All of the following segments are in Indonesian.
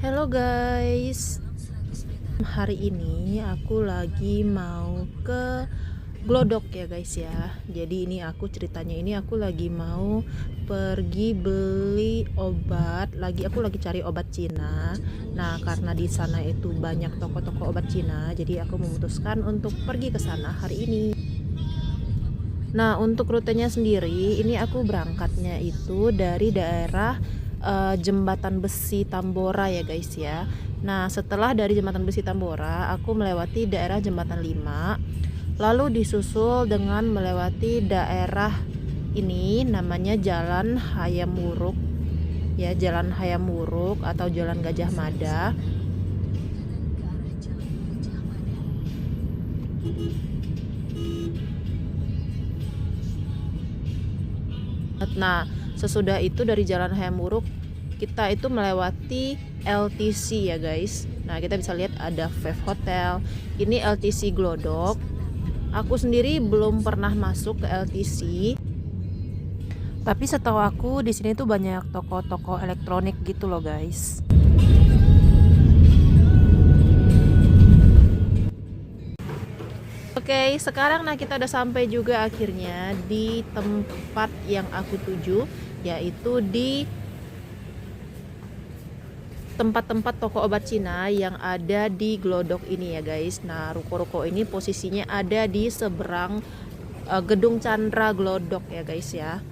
Halo guys, hari ini aku lagi mau ke Glodok ya guys ya. Jadi ini aku lagi mau pergi beli obat. Aku lagi cari obat Cina. Nah, karena di sana itu banyak toko-toko obat Cina, jadi aku memutuskan untuk pergi ke sana hari ini. Nah, untuk rutenya sendiri, ini aku berangkatnya itu dari daerah Jembatan Besi Tambora ya guys ya. Nah, setelah dari Jembatan Besi Tambora, aku melewati daerah Jembatan 5, lalu disusul dengan melewati daerah ini namanya Jalan Hayam Wuruk ya, Jalan Hayam Wuruk atau Jalan Gajah Mada. Nah, sesudah itu dari Jalan Hayam Wuruk kita itu melewati LTC ya guys. Nah, kita bisa lihat ada Five Hotel. Ini LTC Glodok. Aku sendiri belum pernah masuk ke LTC. Tapi setahu aku di sini tuh banyak toko-toko elektronik gitu loh guys. Oke, sekarang kita udah sampai juga akhirnya di tempat yang aku tuju, yaitu di tempat-tempat toko obat Cina yang ada di Glodok ini ya guys. Nah, ruko-ruko ini posisinya ada di seberang Gedung Chandra Glodok ya guys ya.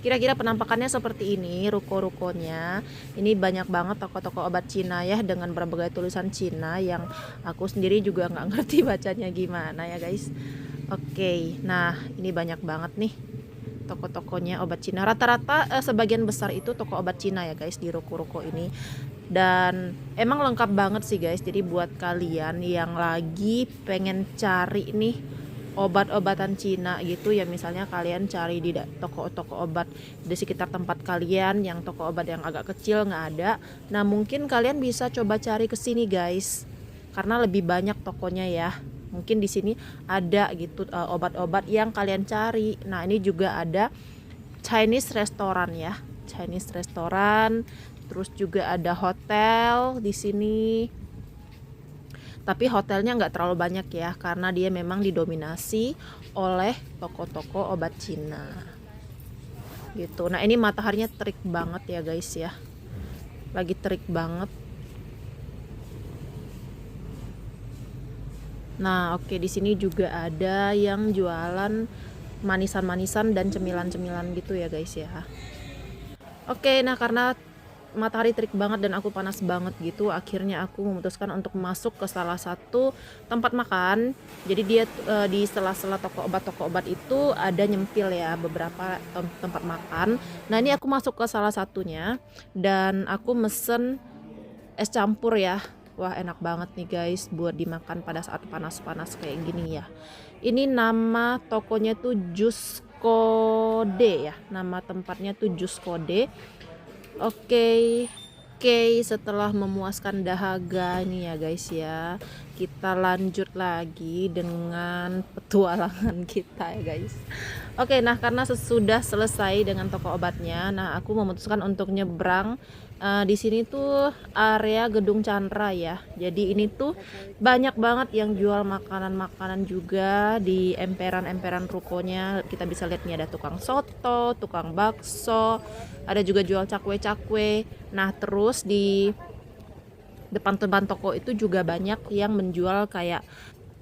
Kira-kira penampakannya seperti ini ruko-rukonya. Ini banyak banget toko-toko obat Cina ya, dengan berbagai tulisan Cina yang aku sendiri juga nggak ngerti bacanya gimana ya guys. Oke, nah ini banyak banget nih toko-tokonya obat Cina. Rata-rata sebagian besar itu toko obat Cina ya guys di ruko-ruko ini. Dan emang lengkap banget sih guys. Jadi buat kalian yang lagi pengen cari nih obat-obatan Cina gitu ya, misalnya kalian cari di toko-toko obat di sekitar tempat kalian yang toko obat yang agak kecil nggak ada, nah mungkin kalian bisa coba cari ke sini guys, karena lebih banyak tokonya ya. Mungkin di sini ada gitu obat-obat yang kalian cari. Nah, ini juga ada Chinese restoran ya, Chinese restoran, terus juga ada hotel di sini. Tapi hotelnya nggak terlalu banyak ya, karena dia memang didominasi oleh toko-toko obat Cina gitu. Nah, ini mataharinya terik banget ya guys ya, lagi terik banget. Nah, oke, di sini juga ada yang jualan manisan-manisan dan cemilan-cemilan gitu ya guys ya. Oke, nah karena matahari terik banget dan aku panas banget gitu, akhirnya aku memutuskan untuk masuk ke salah satu tempat makan. Jadi dia di sela-sela toko obat itu ada nyempil ya beberapa tempat makan. Nah, ini aku masuk ke salah satunya dan aku mesen es campur ya. Wah, enak banget nih guys buat dimakan pada saat panas-panas kayak gini ya. Ini nama tokonya tuh Jus Kode ya, nama tempatnya tuh Jus Kode. Oke, setelah memuaskan dahaga nih ya guys ya, kita lanjut lagi dengan petualangan kita ya guys. Oke, nah karena sesudah selesai dengan toko obatnya, nah aku memutuskan untuk nyebrang. Di sini tuh area Gedung Chandra ya. Jadi ini tuh banyak banget yang jual makanan-makanan juga di emperan-emperan rukonya. Kita bisa lihat nih ada tukang soto, tukang bakso, ada juga jual cakwe-cakwe. Nah, terus di depan toko itu juga banyak yang menjual kayak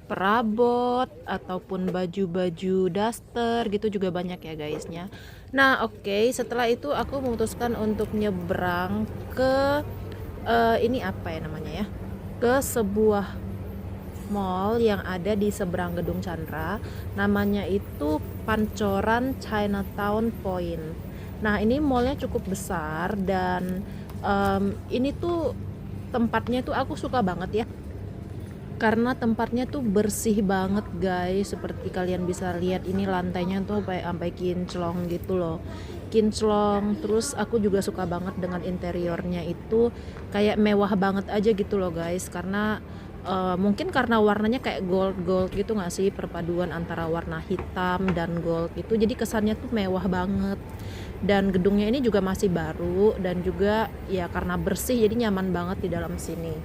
perabot ataupun baju-baju daster gitu, juga banyak ya guysnya. Nah, oke, setelah itu aku memutuskan untuk nyebrang ke ini apa ya namanya ya, ke sebuah mall yang ada di seberang Gedung Chandra, namanya itu Pancoran Chinatown Point. Nah, ini mallnya cukup besar dan ini tuh tempatnya tuh aku suka banget ya, karena tempatnya tuh bersih banget guys. Seperti kalian bisa lihat, ini lantainya tuh sampai kinclong gitu loh, kinclong. Terus aku juga suka banget dengan interiornya, itu kayak mewah banget aja gitu loh guys, karena Mungkin karena warnanya kayak gold gitu nggak sih, perpaduan antara warna hitam dan gold itu, jadi kesannya tuh mewah banget. Dan gedungnya ini juga masih baru dan juga ya karena bersih jadi nyaman banget di dalam sini.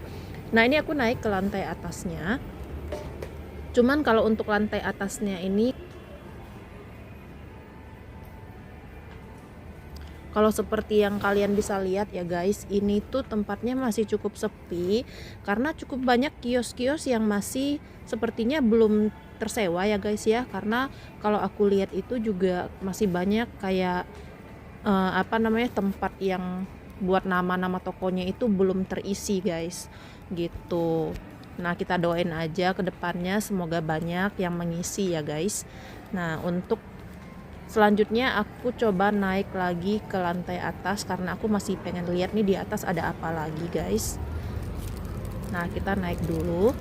Nah ini aku naik ke lantai atasnya, cuman kalau untuk lantai atasnya ini, kalau seperti yang kalian bisa lihat ya guys, ini tuh tempatnya masih cukup sepi karena cukup banyak kios-kios yang masih sepertinya belum tersewa ya guys ya. Karena kalau aku lihat itu juga masih banyak kayak apa namanya, tempat yang buat nama-nama tokonya itu belum terisi guys, gitu. Nah kita doain aja ke depannya semoga banyak yang mengisi ya guys. Nah untuk selanjutnya aku coba naik lagi ke lantai atas karena aku masih pengen lihat nih di atas ada apa lagi guys. Nah kita naik dulu.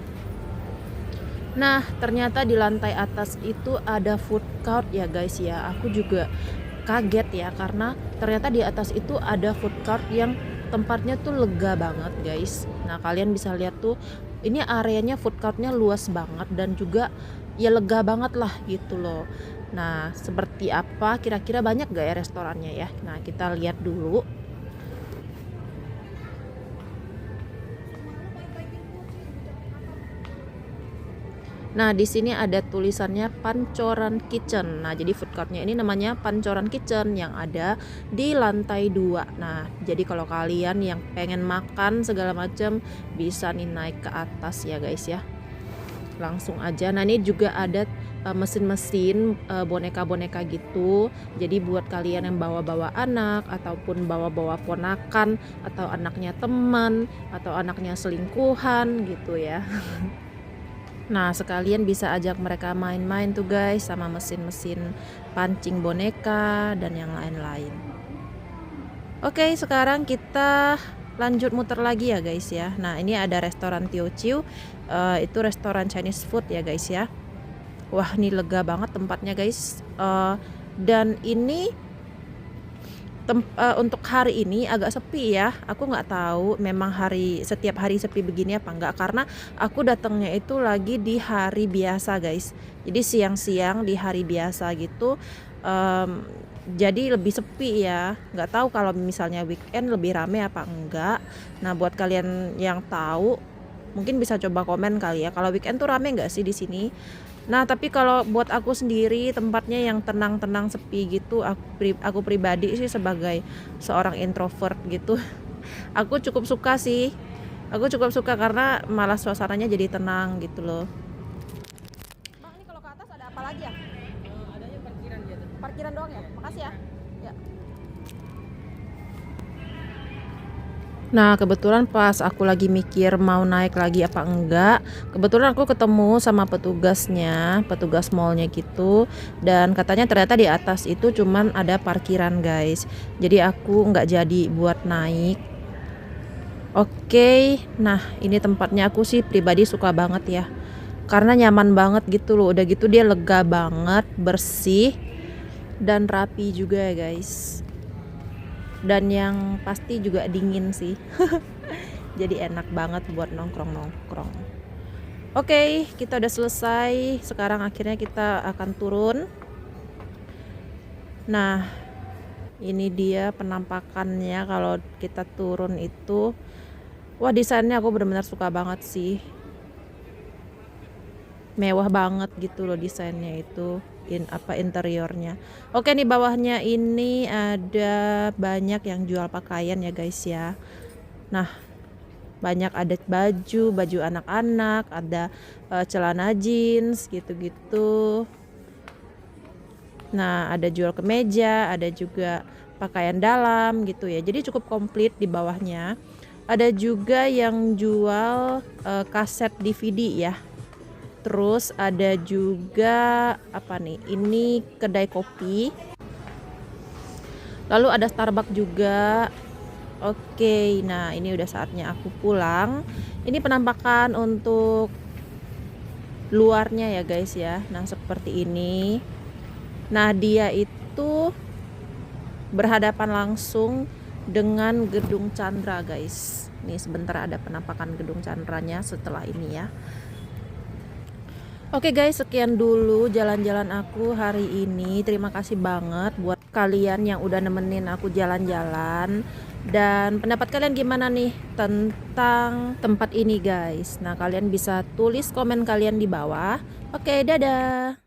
Nah ternyata di lantai atas itu ada food court ya guys ya. Aku juga kaget ya karena ternyata di atas itu ada food court yang tempatnya tuh lega banget guys. Nah kalian bisa lihat tuh, ini areanya food courtnya luas banget dan juga ya lega banget lah gitu loh. Nah seperti apa kira-kira, banyak gak ya restorannya ya? Nah kita lihat dulu. Nah, di sini ada tulisannya Pancoran Kitchen. Nah, jadi food courtnya ini namanya Pancoran Kitchen yang ada di lantai 2. Nah, jadi kalau kalian yang pengen makan segala macam bisa nih naik ke atas ya guys ya. Langsung aja. Nah, ini juga ada mesin-mesin boneka-boneka gitu. Jadi buat kalian yang bawa-bawa anak ataupun bawa-bawa ponakan atau anaknya teman atau anaknya selingkuhan gitu ya. Nah, sekalian bisa ajak mereka main-main tuh guys sama mesin-mesin pancing boneka dan yang lain-lain. Oke, sekarang kita lanjut muter lagi ya guys ya. Nah, ini ada restoran Teochew, itu restoran Chinese food ya guys ya. Wah, ini lega banget tempatnya guys. Dan ini untuk hari ini agak sepi ya. Aku nggak tahu memang setiap hari sepi begini apa enggak, karena aku datangnya itu lagi di hari biasa guys. Jadi siang-siang di hari biasa gitu. Jadi lebih sepi ya. Nggak tahu kalau misalnya weekend lebih rame apa enggak. Nah buat kalian yang tahu mungkin bisa coba komen kali ya, kalau weekend tuh rame nggak sih di sini. Nah tapi kalau buat aku sendiri tempatnya yang tenang-tenang sepi gitu, aku pribadi sih sebagai seorang introvert gitu aku cukup suka sih, aku cukup suka karena malah suasananya jadi tenang gitu loh. Bang, ini kalau ke atas ada apa lagi ya? Adanya parkiran dia tuh. Parkiran doang ya? Makasih ya. Ya. Nah kebetulan pas aku lagi mikir mau naik lagi apa enggak, kebetulan aku ketemu sama petugasnya, petugas mallnya gitu. Dan katanya ternyata di atas itu cuman ada parkiran guys, jadi aku nggak jadi buat naik. Oke, nah ini tempatnya aku sih pribadi suka banget ya, karena nyaman banget gitu loh. Udah gitu dia lega banget, bersih dan rapi juga ya guys. Dan yang pasti juga dingin sih jadi enak banget buat nongkrong-nongkrong. Oke, kita udah selesai. Sekarang akhirnya kita akan turun. Nah ini dia penampakannya kalau kita turun itu. Wah desainnya aku benar-benar suka banget sih, mewah banget gitu loh desainnya itu, interiornya. Oke nih bawahnya ini ada banyak yang jual pakaian ya guys ya. Nah banyak, ada baju anak-anak, ada celana jeans gitu-gitu. Nah ada jual kemeja, ada juga pakaian dalam gitu ya, jadi cukup komplit di bawahnya. Ada juga yang jual kaset DVD ya. Terus ada juga apa nih, ini kedai kopi. Lalu ada Starbucks juga. Oke, nah ini udah saatnya aku pulang. Ini penampakan untuk luarnya ya guys ya. Nah seperti ini. Nah dia itu berhadapan langsung dengan Gedung Chandra guys. Nih sebentar ada penampakan gedung Candranya setelah ini ya. Oke guys, sekian dulu jalan-jalan aku hari ini. Terima kasih banget buat kalian yang udah nemenin aku jalan-jalan. Dan pendapat kalian gimana nih tentang tempat ini guys? Nah, kalian bisa tulis komen kalian di bawah. Oke, dadah.